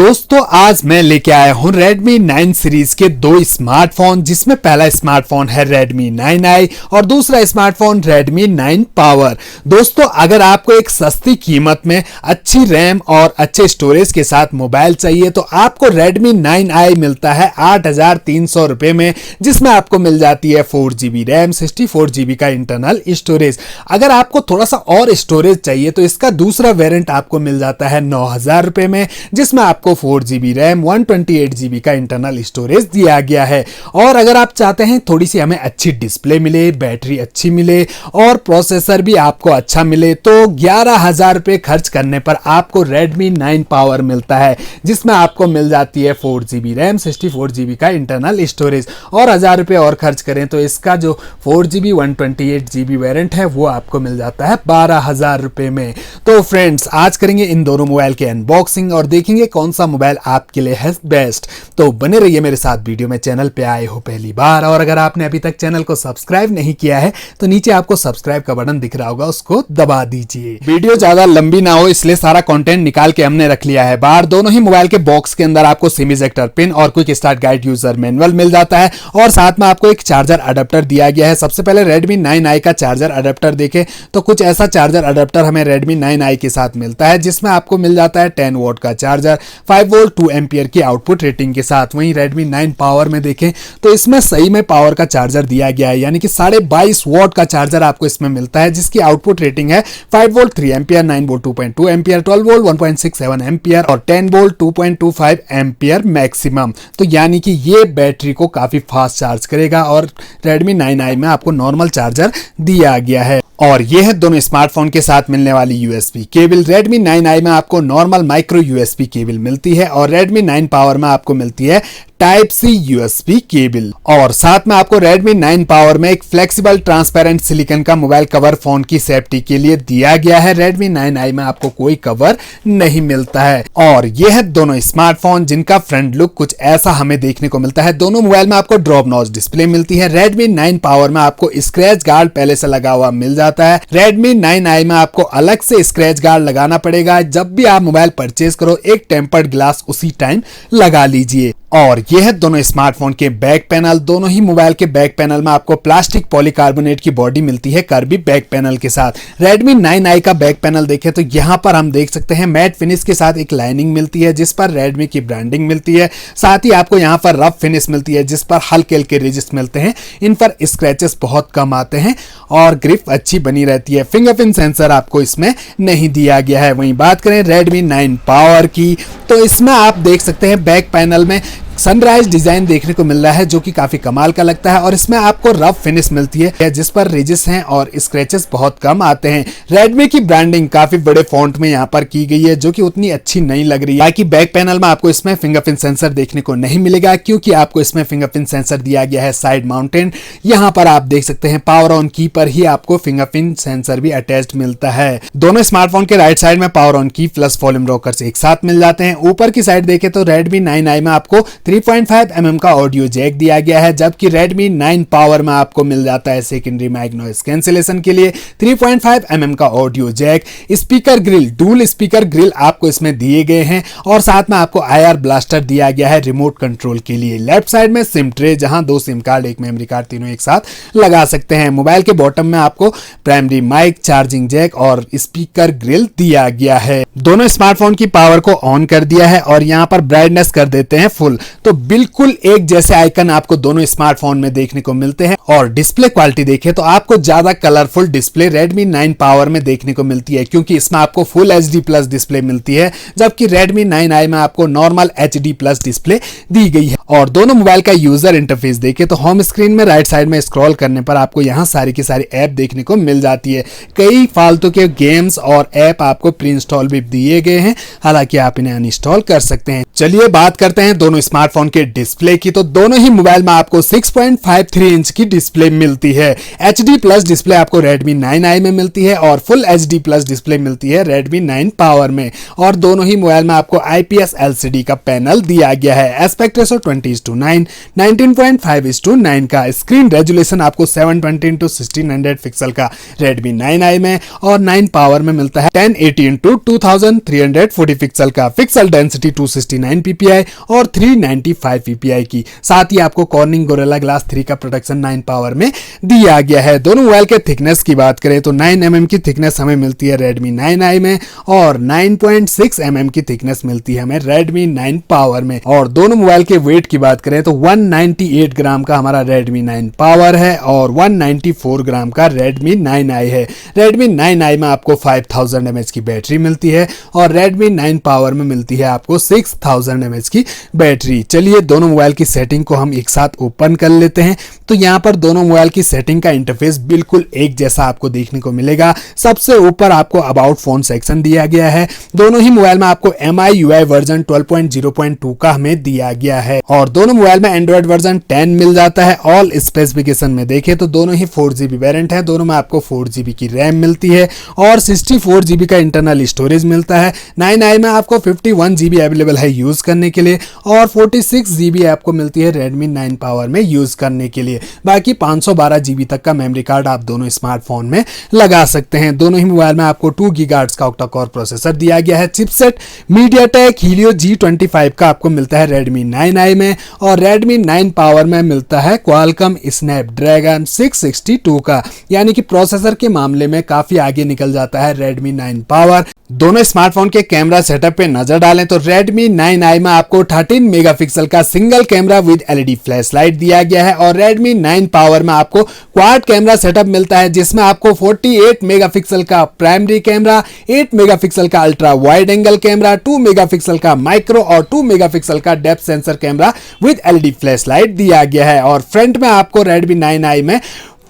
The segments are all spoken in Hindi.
दोस्तों आज मैं लेके आया हूँ Redmi 9 सीरीज के दो स्मार्टफोन, जिसमें पहला स्मार्टफोन है Redmi 9i और दूसरा स्मार्टफोन Redmi 9 Power। दोस्तों अगर आपको एक सस्ती कीमत में अच्छी रैम और अच्छे स्टोरेज के साथ मोबाइल चाहिए तो आपको Redmi 9i मिलता है 8,300 रुपये में, जिसमें आपको मिल जाती है 4GB रैम 64GB का इंटरनल स्टोरेज। अगर आपको थोड़ा सा और स्टोरेज चाहिए तो इसका दूसरा वेरिएंट आपको मिल जाता है 9,000 रुपये में, जिसमें आपको 4GB रैम 128GB का इंटरनल स्टोरेज दिया गया है। और अगर आप चाहते हैं थोड़ी सी हमें अच्छी डिस्प्ले मिले, बैटरी अच्छी मिले और प्रोसेसर भी आपको अच्छा मिले तो 11,000 रुपये खर्च करने पर आपको Redmi 9 Power मिलता है, जिसमें आपको मिल जाती है 4GB रैम 64GB का इंटरनल स्टोरेज। और 1,000 रुपये और खर्च करें तो इसका जो 4GB 128GB वेरिएंट है वो आपको मिल जाता है 12,000 रुपये में। तो फ्रेंड्स आज करेंगे इन दोनों मोबाइल के अनबॉक्सिंग और देखेंगे कौन सा मोबाइल आपके लिए है बेस्ट। तो बने रहिए मेरे साथ वीडियो में। चैनल पे आए हो पहली बार और अगर आपने अभी तक चैनल को सब्सक्राइब नहीं किया है तो नीचे आपको सब्सक्राइब का बटन दिख रहा होगा, उसको दबा दीजिए। वीडियो ज्यादा लंबी ना हो इसलिए सारा कंटेंट निकाल के हमने रख लिया है बाहर। दोनों ही मोबाइल के बॉक्स के अंदर आपको सिम इजेक्टर पिन और quick start guide user manual मिल जाता है और साथ में आपको एक चार्जर अडेप्टर दिया गया है। सबसे पहले Redmi 9i का चार्जर अडेप्टर देखें तो कुछ ऐसा चार्जर अडेप्टर हमें Redmi 9i के साथ मिलता है, जिसमें आपको मिल जाता है 10 वोल्ट का चार्जर 5 वोल्ट 2 एम्पियर की आउटपुट रेटिंग के साथ। वहीं Redmi 9 Power में देखें तो इसमें सही में पावर का चार्जर दिया गया है, यानी कि 22.5 वॉट का चार्जर आपको इसमें मिलता है, जिसकी आउटपुट रेटिंग है 5 volt 3 ampere 9 volt 2.2 ampere 12 volt 1.67 ampere और 10 वोल्ट 2.25 एम्पियर मैक्सिमम। तो यानी कि ये बैटरी को काफी फास्ट चार्ज करेगा और Redmi 9i में आपको नॉर्मल चार्जर दिया गया है। और ये है दोनों स्मार्टफोन के साथ मिलने वाली USB केबल। Redmi 9i में आपको नॉर्मल माइक्रो USB केबल मिलती है और Redmi 9 Power में आपको मिलती है टाइप C USB केबल। और साथ में आपको Redmi 9 Power में एक फ्लेक्सिबल ट्रांसपेरेंट सिलिकॉन का मोबाइल कवर फोन की सेफ्टी के लिए दिया गया है। Redmi 9i में आपको कोई कवर नहीं मिलता है। और ये है दोनों स्मार्टफोन जिनका फ्रंट लुक कुछ ऐसा हमें देखने को मिलता है। दोनों मोबाइल में आपको ड्रॉप नॉच डिस्प्ले मिलती है। Redmi 9 Power में आपको स्क्रैच गार्ड पहले से लगा हुआ मिल जाता है। Redmi 9i में आपको अलग से स्क्रैच गार्ड लगाना पड़ेगा। जब भी आप मोबाइल परचेज करो एक टेम्पर्ड ग्लास उसी टाइम लगा लीजिए। और ये है दोनों स्मार्टफोन के बैक पैनल। दोनों ही मोबाइल के बैक पैनल में आपको प्लास्टिक पॉलीकार्बोनेट की बॉडी मिलती है कर्वी बैक पैनल के साथ। Redmi 9i का बैक पैनल देखें तो यहाँ पर हम देख सकते हैं मैट फिनिश के साथ एक लाइनिंग मिलती है जिस पर Redmi की ब्रांडिंग मिलती है। साथ ही आपको यहाँ पर रफ फिनिश मिलती है जिस पर हल्के हल्के रिजिस मिलते हैं। इन पर स्क्रैचेस बहुत कम आते हैं और ग्रिप अच्छी बनी रहती है। फिंगरप्रिंट सेंसर आपको इसमें नहीं दिया गया है। वहीं बात करें Redmi 9 Power की तो इसमें आप देख सकते हैं बैक पैनल में सनराइज डिजाइन देखने को मिल रहा है जो कि काफी कमाल का लगता है और इसमें आपको रफ फिनिश मिलती है जिस पर रिजिस हैं और स्क्रैचेस बहुत कम आते हैं। Redmi की ब्रांडिंग काफी बड़े फॉन्ट में यहाँ पर की गई है जो कि उतनी अच्छी नहीं लग रही है। बाकी बैक पैनल में आपको इसमें फिंगरप्रिंट सेंसर देखने को नहीं मिलेगा क्योंकि आपको इसमें फिंगरप्रिंट सेंसर दिया गया है साइड माउंटेड। यहाँ पर आप देख सकते हैं पावर ऑन की पर ही आपको फिंगरप्रिंट सेंसर भी अटैच्ड मिलता है। दोनों स्मार्टफोन के राइट साइड में पावर ऑन की प्लस वॉल्यूम रॉकर्स एक साथ मिल जाते हैं। ऊपर की साइड देखें तो Redmi 9i में आपको 3.5 mm का ऑडियो जैक दिया गया है, जबकि Redmi 9 Power में आपको मिल जाता है सेकेंडरी माइक नॉइज कैंसिलेशन के लिए 3.5 mm का audio jack. Speaker grille dual speaker grille आपको इसमें दिए गए हैं और साथ में आपको IR ब्लास्टर दिया गया है रिमोट कंट्रोल के लिए। लेफ्ट साइड में सिम ट्रे जहां 2 सिम कार्ड एक मेमोरी कार्ड तीनों एक साथ लगा सकते हैं। मोबाइल के बॉटम में आपको प्राइमरी माइक चार्जिंग जैक और स्पीकर ग्रिल दिया गया है। दोनों स्मार्टफोन की पावर को ऑन कर दिया है और यहाँ पर ब्राइटनेस कर देते हैं फुल। तो बिल्कुल एक जैसे आइकन आपको दोनों स्मार्टफोन में देखने को मिलते हैं। और डिस्प्ले क्वालिटी देखें तो आपको ज्यादा कलरफुल डिस्प्ले Redmi 9 Power में देखने को मिलती है क्योंकि इसमें आपको फुल HD प्लस डिस्प्ले मिलती है, जबकि Redmi 9i में आपको नॉर्मल HD प्लस डिस्प्ले दी गई है। और दोनों मोबाइल का यूजर इंटरफेस देखें तो होम स्क्रीन में राइट साइड में स्क्रॉल करने पर आपको यहाँ सारी की सारी ऐप देखने को मिल जाती है। कई फालतू के गेम्स और ऐप आपको प्री इंस्टॉल भी दिए गए हैं, हालांकि आप इन्हें अनइंस्टॉल कर सकते हैं। चलिए बात करते हैं दोनों स्मार्टफोन स्मार्टफोन के डिस्प्ले की, तो दोनों ही मोबाइल में आपको 6.53 इंच की डिस्प्ले मिलती है। HD प्लस डिस्प्ले आपको Redmi 9i में मिलती है और फुल HD प्लस डिस्प्ले मिलती है Redmi 9 पावर में। और दोनों ही मोबाइल में आपको IPS LCD का पैनल दिया गया है। एस्पेक्ट रेशो 20:9, 19.5:9 का। स्क्रीन रेजोल्यूशन आपको 720x1600 पिक्सल का Redmi 9i में और 9 पावर में मिलता है 1080x2340 पिक्सल का। पिक्सल डेंसिटी 269 ppi और 395 ppi की। साथ ही आपको कॉर्निंग गोरिल्ला ग्लास 3 का प्रोटेक्शन 9 पावर में दिया गया है। दोनों मोबाइल के थिकनेस की बात करें तो 9 mm की थिकनेस हमें मिलती है Redmi 9i में और 9.6 mm की थिकनेस मिलती है हमें Redmi 9 पावर में। और दोनों मोबाइल के वेट की बात करें तो 198 ग्राम का हमारा Redmi 9 पावर है और 194 ग्राम का Redmi 9i है। Redmi 9i में आपको 5000 mAh की बैटरी मिलती है और Redmi 9 पावर में मिलती है आपको 6000 mAh की बैटरी। चलिए दोनों मोबाइल की सेटिंग को हम एक साथ ओपन कर लेते हैं। तो यहाँ पर दोनों मोबाइल की सेटिंग का इंटरफेस बिल्कुल एक जैसा आपको देखने को मिलेगा। सबसे ऊपर आपको अबाउट फोन सेक्शन दिया गया है। दोनों ही मोबाइल में आपको MIUI वर्जन 12.0.2 का हमें दिया गया है और दोनों मोबाइल में एंड्रॉइड वर्जन 10 मिल जाता है। ऑल स्पेसिफिकेशन में देखें तो दोनों ही 4GB वेरिएंट है। दोनों में आपको 4GB की रैम मिलती है और 64GB का इंटरनल स्टोरेज मिलता है। 9i में आपको 51GB अवेलेबल है यूज करने के लिए और 46GB आपको मिलती है Redmi 9 पावर में यूज करने के लिए। बाकी 512GB तक का मेमोरी कार्ड आप दोनों स्मार्टफोन में लगा सकते हैं। दोनों ही मोबाइल में आपको 2 GHz का ऑक्टा कोर प्रोसेसर दिया गया है। चिपसेट MediaTek Helio G25 का आपको मिलता है Redmi 9i में और Redmi 9 पावर में मिलता है Qualcomm Snapdragon 662 का। यानी कि प्रोसेसर के मामले में काफी आगे निकल जाता है Redmi 9 पावर। दोनों स्मार्टफोन के कैमरा सेटअप पे नजर डालें तो Redmi 9i में आपको 13 मेगापिक्सल का single camera with LED flash light दिया गया है और Redmi 9 पावर में आपको क्वाड कैमरा सेटअप मिलता है जिसमें आपको 48 मेगापिक्सल का प्राइमरी कैमरा, 8 मेगापिक्सल का ultra wide angle camera, 2 megapixel का माइक्रो और 2 मेगापिक्सल का depth sensor camera with LED flash light दिया गया है। और फ्रंट में आपको Redmi 9i में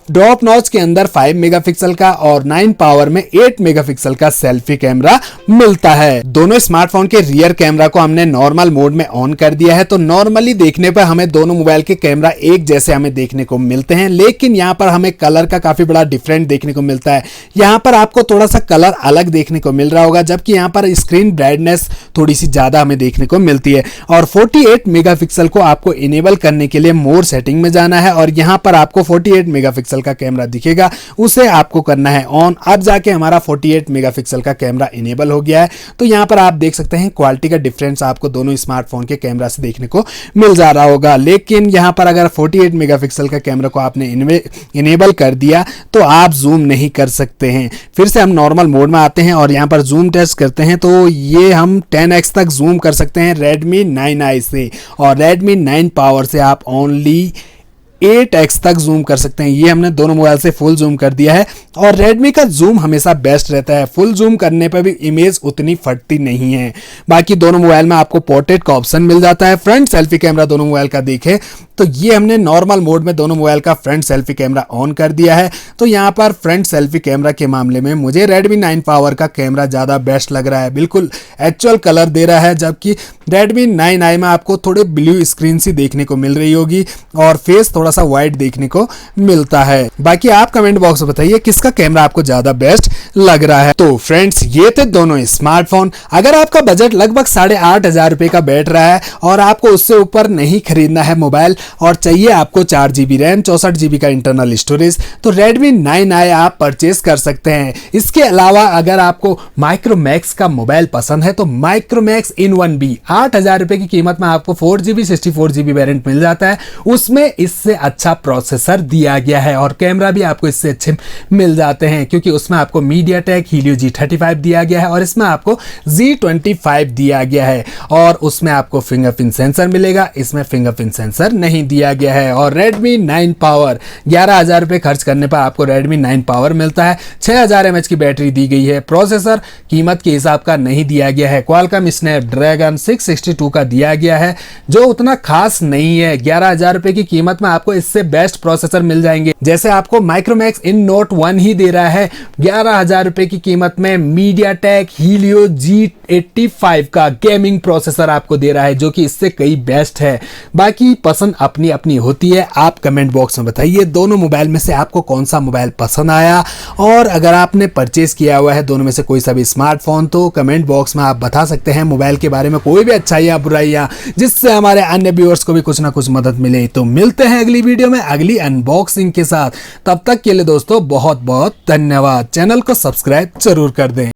ड्रॉप नॉच के अंदर 5 मेगापिक्सल का और 9 पावर में 8 मेगापिक्सल का सेल्फी कैमरा मिलता है। दोनों स्मार्टफोन के रियर कैमरा को हमने नॉर्मल मोड में ऑन कर दिया है। तो नॉर्मली देखने पर हमें दोनों मोबाइल के कैमरा एक जैसे हमें देखने को मिलते हैं, लेकिन यहाँ पर हमें कलर का काफी बड़ा डिफरेंट देखने को मिलता है। यहाँ पर आपको थोड़ा सा कलर अलग देखने को मिल रहा होगा, जबकि यहाँ पर स्क्रीन ब्राइटनेस थोड़ी सी ज्यादा हमें देखने को मिलती है। और 48 मेगापिक्सल को आपको इनेबल करने के लिए मोर सेटिंग में जाना है और यहाँ पर आपको 48 मेगापिक्सल का कैमरा दिखेगा, उसे आपको करना है ऑन। अब जाके हमारा 48 मेगापिक्सल का कैमरा इनेबल हो गया है। तो यहाँ पर आप देख सकते हैं क्वालिटी का डिफरेंस आपको दोनों स्मार्टफोन के कैमरा से देखने को मिल जा रहा होगा। लेकिन यहाँ पर अगर 48 मेगापिक्सल का कैमरा को आपने इनेबल कर दिया तो आप जूम नहीं कर सकते हैं। फिर से हम नॉर्मल मोड में आते हैं और यहाँ पर जूम टेस्ट करते हैं तो ये हम 10x तक जूम कर सकते हैं Redmi 9i से और Redmi 9 पावर से आप ओनली 8x तक जूम कर सकते हैं। ये हमने दोनों मोबाइल से फुल जूम कर दिया है और Redmi का जूम हमेशा बेस्ट रहता है। फुल जूम करने पर भी इमेज उतनी फटती नहीं है। बाकी दोनों मोबाइल में आपको पोर्ट्रेट का ऑप्शन मिल जाता है। फ्रंट सेल्फी कैमरा दोनों मोबाइल का देखें तो ये हमने नॉर्मल मोड में दोनों मोबाइल का फ्रंट सेल्फी कैमरा ऑन कर दिया है। तो यहाँ पर फ्रंट सेल्फी कैमरा के मामले में मुझे Redmi 9 पावर का कैमरा ज़्यादा बेस्ट लग रहा है। बिल्कुल एक्चुअल कलर दे रहा है, जबकि Redmi 9i में आपको थोड़े ब्लू स्क्रीन सी देखने को मिल रही होगी और फेस थोड़ा सा वाइट देखने को मिलता है। बाकी आप कमेंट बॉक्स में बताइए किसका कैमरा आपको ज़्यादा बेस्ट लग रहा है। तो फ्रेंड्स ये थे दोनों स्मार्टफोन। अगर आपका बजट लगभग 8,500 रुपये का बैठ रहा है और आपको उससे ऊपर नहीं खरीदना है मोबाइल और चाहिए आपको 4GB रैम, 64GB का इंटरनल स्टोरेज, तो Redmi 9i आप परचेज कर सकते हैं। इसके अलावा अगर आपको माइक्रोमैक्स का मोबाइल पसंद है तो माइक्रोमैक्स In1B 8,000 रुपये की कीमत में आपको 4GB 64GB वेरिएंट मिल जाता है। उसमें इससे अच्छा प्रोसेसर दिया गया है और कैमरा भी आपको इससे अच्छे मिल जाते हैं, क्योंकि उसमें आपको MediaTek Helio G35 दिया गया है और इसमें आपको G25 दिया गया है और उसमें आपको फिंगरप्रिंट सेंसर मिलेगा। इसमें फिंगरप्रिंट सेंसर नहीं दिया गया है। और Redmi 9 पावर 11,000 रुपये खर्च करने पर आपको Redmi 9 पावर मिलता है। 6000 mAh की बैटरी दी गई है। प्रोसेसर कीमत के हिसाब का नहीं दिया गया है। Qualcomm Snapdragon 662 का दिया गया है, जो उतना खास नहीं है। 11,000 रुपये की कीमत में आपको आपको इससे बेस्ट प्रोसेसर मिल जाएंगे। जैसे आपको माइक्रोमैक्स इन नोट 1 ही दे रहा है 11,000 रुपए की कीमत में मीडियाटेक हीलियो G85 का गेमिंग प्रोसेसर आपको दे रहा है, जो कि इससे कई बेस्ट है। बाकी पसंद अपनी अपनी होती है, आप कमेंट बॉक्स में बताइए दोनों मोबाइल में से आपको कौन सा मोबाइल पसंद आया। और अगर आपने परचेज किया हुआ है दोनों में से कोई सा भी स्मार्टफोन, तो कमेंट बॉक्स में आप बता सकते हैं मोबाइल के बारे में कोई भी अच्छाइयाँ बुराइयाँ, जिससे हमारे अन्य व्यूअर्स को भी कुछ ना कुछ मदद मिले। तो मिलते हैं अगली वीडियो में अगली अनबॉक्सिंग के साथ। तब तक के लिए दोस्तों बहुत बहुत धन्यवाद। चैनल को सब्सक्राइब जरूर कर दें।